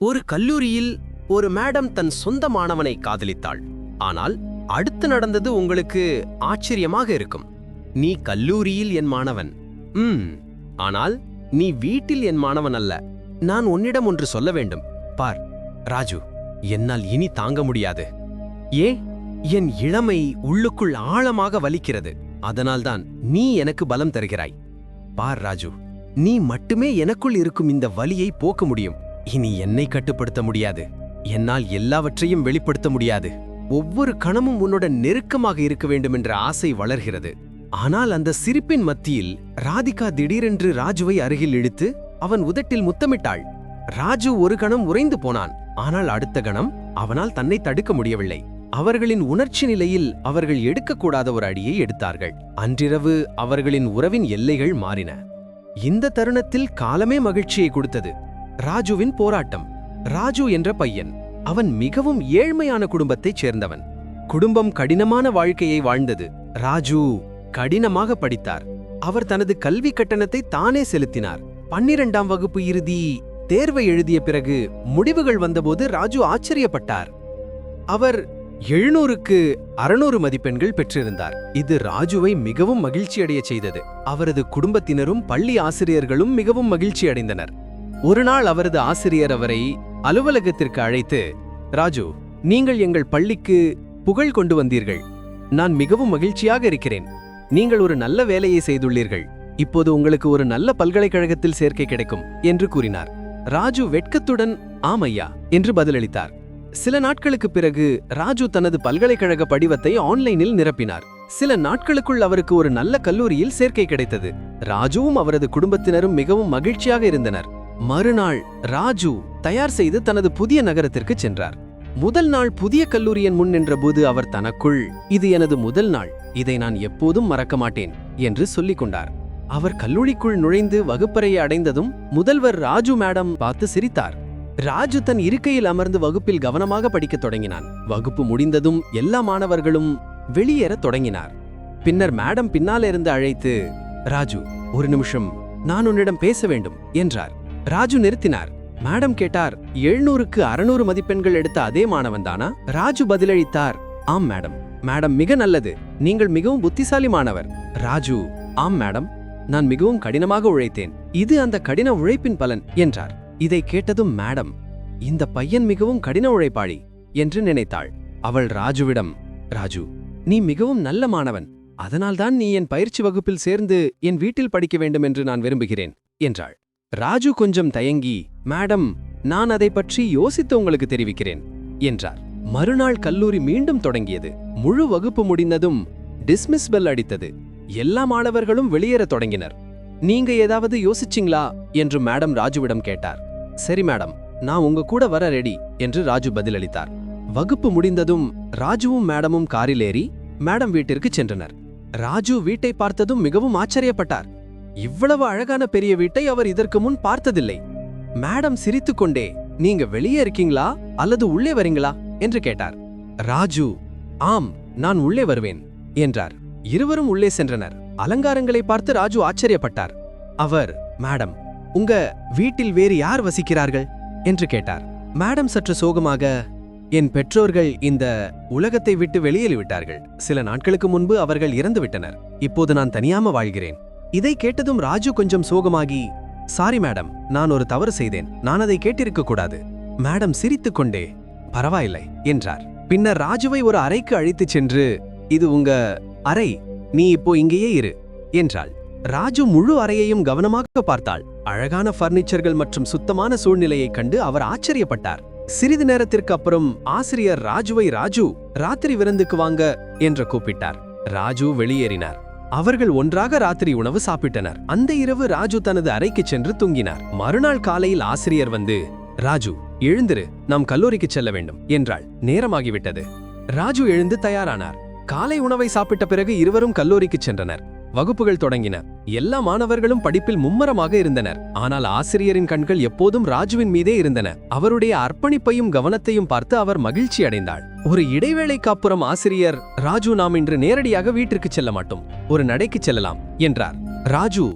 ஒரு கல்லூரியில் ஒரு மேடம் தன் சொந்த மாணவனை காதலித்தாள். ஆனால் அடுத்து நடந்தது உங்களுக்கு ஆச்சரியமாக இருக்கும். நீ கல்லூரியில் என் மாணவன், ஆனால் நீ வீட்டில் என் மாணவன் அல்ல. நான் உன்னிடம் ஒன்று சொல்ல வேண்டும். பார் ராஜு, என்னால் இனி தாங்க முடியாது. என் இளமை உள்ளுக்குள் ஆழமாக வலிக்கிறது. அதனால்தான் நீ எனக்கு பலம் தருகிறாய். பார் ராஜு, நீ மட்டுமே எனக்குள் இருக்கும் இந்த வலியை போக்க முடியும். இனி என்னை கட்டுப்படுத்த முடியாது. என்னால் எல்லாவற்றையும் வெளிப்படுத்த முடியாது. ஒவ்வொரு கணமும் உன்னுடன் நெருக்கமாக இருக்க வேண்டும் என்ற ஆசை வளர்கிறது. ஆனால் அந்த சிரிப்பின் மத்தியில் ராதிகா திடீரென்று ராஜுவை அருகில் இழுத்து அவன் உதட்டில் முத்தமிட்டாள். ராஜு ஒரு கணம் உறைந்து போனான். ஆனால் அடுத்த கணம் அவனால் தன்னை தடுக்க முடியவில்லை. அவர்களின் உணர்ச்சி நிலையில் அவர்கள் எடுக்கக்கூடாத ஒரு அடியை எடுத்தார்கள். அன்றிரவு அவர்களின் உறவின் எல்லைகள் மாறின. இந்த தருணத்தில் காலமே மகிழ்ச்சியை கொடுத்தது. ராஜுவின் போராட்டம். ராஜு என்ற பையன். அவன் மிகவும் ஏழ்மையான குடும்பத்தைச் சேர்ந்தவன். குடும்பம் கடினமான வாழ்க்கையை வாழ்ந்தது. ராஜு கடினமாக படித்தார். அவர் தனது கல்வி கட்டணத்தை தானே செலுத்தினார். 12ஆம் வகுப்பு இறுதி தேர்வை எழுதிய பிறகு முடிவுகள் வந்தபோது ராஜு ஆச்சரியப்பட்டார். அவர் 700க்கு 600 மதிப்பெண்கள் பெற்றிருந்தார். இது ராஜுவை மிகவும் மகிழ்ச்சியடைய செய்தது. அவரது குடும்பத்தினரும் பள்ளி ஆசிரியர்களும் மிகவும் மகிழ்ச்சி அடைந்தனர். ஒரு நாள் அவரது ஆசிரியர் அவரை அலுவலகத்திற்கு அழைத்து, ராஜு, நீங்கள் எங்கள் பள்ளிக்கு புகழ் கொண்டு வந்தீர்கள். நான் மிகவும் மகிழ்ச்சியாக இருக்கிறேன். நீங்கள் ஒரு நல்ல வேலையை செய்துள்ளீர்கள். இப்போது உங்களுக்கு ஒரு நல்ல பல்கலைக்கழகத்தில் சேர்க்கை கிடைக்கும் என்று கூறினார். ராஜு வெட்கத்துடன் ஆம் ஐயா என்று பதிலளித்தார். சில நாட்களுக்கு பிறகு ராஜு தனது பல்கலைக்கழக படிவத்தை ஆன்லைனில் நிரப்பினார். சில நாட்களுக்குள் அவருக்கு ஒரு நல்ல கல்லூரியில் சேர்க்கை கிடைத்தது. ராஜுவும் அவரது குடும்பத்தினரும் மிகவும் மகிழ்ச்சியாக இருந்தனர். மறுநாள் ராஜு தயார் செய்து தனது புதிய நகரத்திற்கு சென்றார். முதல் நாள் புதிய கல்லூரியின் முன் நின்றபோது அவர் தனக்குள், இது எனது முதல் நாள், இதை நான் எப்போதும் மறக்க மாட்டேன் என்று சொல்லிக் கொண்டார். அவர் கல்லூரிக்குள் நுழைந்து வகுப்பறையை அடைந்ததும் முதல்வர் ராஜு மேடம் பார்த்து சிரித்தார். ராஜு தன் இருக்கையில் அமர்ந்து வகுப்பில் கவனமாக படிக்கத் தொடங்கினான். வகுப்பு முடிந்ததும் எல்லா மாணவர்களும் வெளியேறத் தொடங்கினார். பின்னர் மேடம் பின்னாலிருந்து அழைத்து, ராஜு, ஒரு நிமிஷம், நான் உன்னிடம் பேச வேண்டும் என்றார். ராஜு நிறுத்தினார். மேடம் கேட்டார், 700க்கு 600 மதிப்பெண்கள் எடுத்த அதே மாணவன் தானா? ராஜு பதிலளித்தார், ஆம் மேடம். மேடம், மிக நல்லது, நீங்கள் மிகவும் புத்திசாலி மாணவர். ராஜு, ஆம் மேடம், நான் மிகவும் கடினமாக உழைத்தேன். இது அந்த கடின உழைப்பின் பலன் என்றார். இதை கேட்டதும் மேடம், இந்த பையன் மிகவும் கடின உழைப்பாளி என்று நினைத்தாள். அவள் ராஜுவிடம், ராஜு, நீ மிகவும் நல்ல மாணவன். அதனால்தான் நீ என் பயிற்சி வகுப்பில் சேர்ந்து என் வீட்டில் படிக்க வேண்டும் என்று நான் விரும்புகிறேன் என்றாள். ராஜு கொஞ்சம் தயங்கி, மேடம், நான் அதை பற்றி யோசித்து உங்களுக்கு தெரிவிக்கிறேன் என்றார். மறுநாள் கல்லூரி மீண்டும் தொடங்கியது. முழு வகுப்பு முடிந்ததும் டிஸ்மிஸ் பெல் அடித்தது. எல்லா மாணவர்களும் வெளியேற தொடங்கினர். நீங்க ஏதாவது யோசிச்சிங்களா என்று மேடம் ராஜுவிடம் கேட்டார். சரி மேடம், நான் உங்க கூட வர ரெடி என்று ராஜு பதிலளித்தார். வகுப்பு முடிந்ததும் ராஜுவும் மேடமும் காரில் ஏறி மேடம் வீட்டிற்கு சென்றனர். ராஜு வீட்டை பார்த்ததும் மிகவும் ஆச்சரியப்பட்டார். இவ்வளவு அழகான பெரிய வீட்டை அவர் இதற்கு முன் பார்த்ததில்லை. மேடம் சிரித்துக்கொண்டே, நீங்க வெளியே இருக்கீங்களா அல்லது உள்ளே வரீங்களா என்று கேட்டார். ராஜு, ஆம், நான் உள்ளே வருவேன் என்றார். இருவரும் உள்ளே சென்றனர். அலங்காரங்களை பார்த்து ராஜு ஆச்சரியப்பட்டார். அவர், மேடம், உங்க வீட்டில் வேறு யார் வசிக்கிறார்கள் என்று கேட்டார். மேடம் சற்று சோகமாக, என் பெற்றோர்கள் இந்த உலகத்தை விட்டு வெளியேறிவிட்டார்கள். சில நாட்களுக்கு முன்பு அவர்கள் இறந்துவிட்டனர். இப்போது நான் தனியாம வாழ்கிறேன். இதை கேட்டதும் ராஜு கொஞ்சம் சோகமாகி, சாரி மேடம், நான் ஒரு தவறு செய்தேன். நான் அதை கேட்டிருக்க கூடாது. மேடம் சிரித்துக்கொண்டே, பரவாயில்லை என்றார். பின்னர் ராஜுவை ஒரு அறைக்கு அழைத்துச் சென்று, இது உங்க அறை, நீ இப்போ இங்கேயே இரு என்றாள். ராஜு முழு அறையையும் கவனமாக பார்த்தாள். அழகான பர்னிச்சர்கள் மற்றும் சுத்தமான சூழ்நிலையைக் கண்டு அவர் ஆச்சரியப்பட்டார். சிறிது நேரத்திற்கு அப்புறம் ஆசிரியர் ராஜுவை, ராஜு, ராத்திரி விருந்துக்கு வாங்க என்று கூப்பிட்டார். ராஜு வெளியேறினார். அவர்கள் ஒன்றாக ராத்திரி உணவு சாப்பிட்டனர். அந்த இரவு ராஜு தனது அறைக்கு சென்று தூங்கினார். மறுநாள் காலையில் ஆசிரியர் வந்து, ராஜு, எழுந்திரு, நாம் கல்லூரிக்கு செல்ல வேண்டும் என்றாள். நேரமாகிவிட்டது. ராஜு எழுந்து தயாரானார். காலை உணவை சாப்பிட்ட பிறகு இருவரும் கல்லூரிக்கு சென்றனர். வகுப்புகள் தொடங்கின. எல்லா மாணவர்களும் படிப்பில் மும்மரமாக இருந்தனர். ஆனால் ஆசிரியரின் கண்கள் எப்போதும் ராஜுவின் மீதே இருந்தன. அவருடைய அர்ப்பணிப்பையும் கவனத்தையும் பார்த்து அவர் மகிழ்ச்சி அடைந்தாள். ஒரு இடைவேளைக்கு அப்புறம் ஆசிரியர், ராஜு, நாம் இன்று நேரடியாக வீட்டிற்கு செல்ல மாட்டோம், ஒரு நடைக்கு செல்லலாம் என்றார். ராஜு,